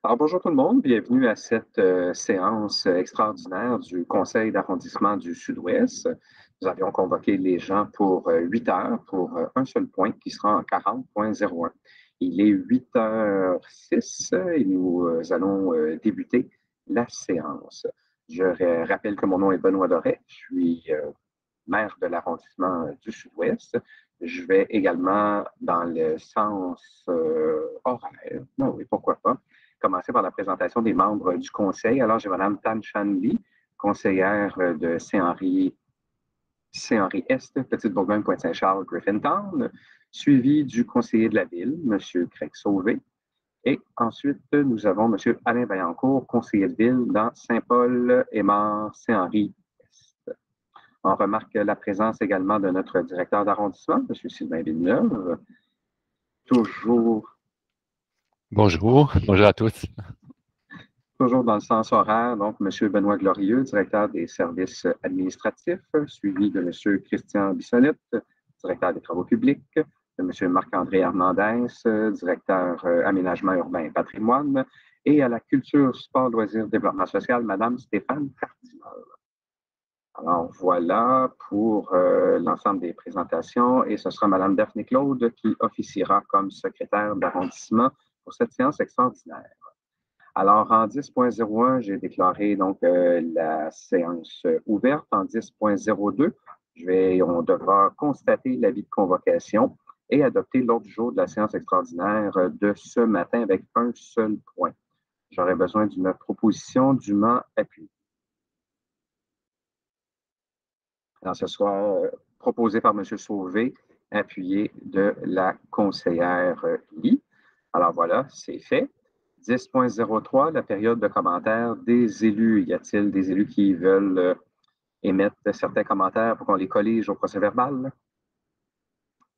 Alors, bonjour tout le monde, bienvenue à cette séance extraordinaire du Conseil d'arrondissement du Sud-Ouest. Nous avions convoqué les gens pour 8 heures pour un seul point qui sera en 40.01. Il est 8h06 et nous allons débuter la séance. Je rappelle que mon nom est Benoît Doré, je suis maire de l'arrondissement du Sud-Ouest. Je vais également dans le sens horaire. Ben oui, pourquoi pas commencer par la présentation des membres du conseil. Alors, j'ai Mme Tan Chan Lee, conseillère de Saint-Henri-Est, Petite-Bourgogne-Pointe-Saint-Charles, Griffintown, suivi du conseiller de la ville, M. Craig Sauvé. Et ensuite, nous avons M. Alain Vaillancourt, conseiller de ville dans Saint-Paul, Aymar, Saint-Henri-Est. On remarque la présence également de notre directeur d'arrondissement, M. Sylvain Villeneuve, toujours Bonjour à tous. Toujours dans le sens horaire, donc M. Benoît Glorieux, directeur des services administratifs, suivi de M. Christian Bissonnette, directeur des travaux publics, de M. Marc-André Hernandez, directeur aménagement urbain et patrimoine, et à la culture, sport, loisirs, développement social, Mme Stéphane Cardinal. Alors voilà pour l'ensemble des présentations et ce sera Mme Daphné Claude qui officiera comme secrétaire d'arrondissement pour cette séance extraordinaire. Alors, en 10.01, j'ai déclaré donc la séance ouverte. En 10.02, on devra constater l'avis de convocation et adopter l'ordre du jour de la séance extraordinaire de ce matin avec un seul point. J'aurai besoin d'une proposition dûment appuyée. Alors, ce sera proposé par M. Sauvé, appuyé de la conseillère Lee. Alors voilà, c'est fait. 10.03, la période de commentaires des élus. Y a-t-il des élus qui veulent émettre certains commentaires pour qu'on les collige au procès-verbal?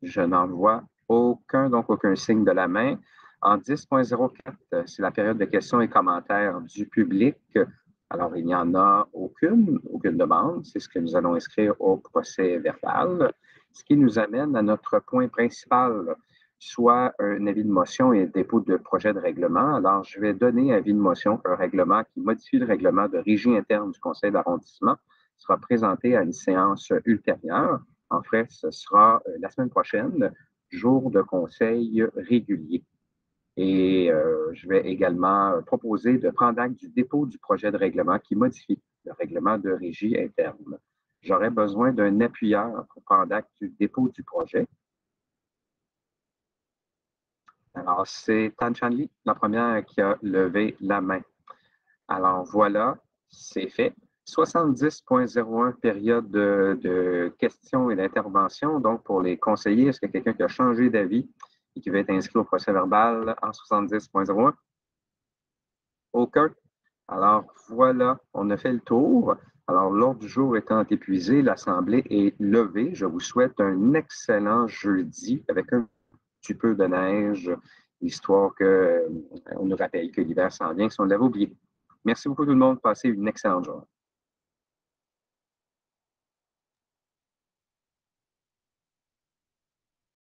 Je n'en vois aucun, donc aucun signe de la main. En 10.04, c'est la période de questions et commentaires du public. Alors, il n'y en a aucune demande. C'est ce que nous allons inscrire au procès-verbal. Ce qui nous amène à notre point principal, soit un avis de motion et un dépôt de projet de règlement. Alors, je vais donner avis de motion qu'un règlement qui modifie le règlement de régie interne du conseil d'arrondissement sera présenté à une séance ultérieure. En fait, ce sera la semaine prochaine, jour de conseil régulier. Et je vais également proposer de prendre acte du dépôt du projet de règlement qui modifie le règlement de régie interne. J'aurai besoin d'un appuyeur pour prendre acte du dépôt du projet. Alors, c'est Tan Chan Lee, la première qui a levé la main. Alors, voilà, c'est fait. 70.01, période de questions et d'intervention. Donc, pour les conseillers, est-ce qu'il y a quelqu'un qui a changé d'avis et qui veut être inscrit au procès-verbal en 70.01? Aucun. Alors, voilà, on a fait le tour. Alors, l'ordre du jour étant épuisé, l'Assemblée est levée. Je vous souhaite un excellent jeudi avec un petit peu de neige, histoire qu'on nous rappelle que l'hiver s'en vient, si on l'avait oublié. Merci beaucoup tout le monde. Passez une excellente journée.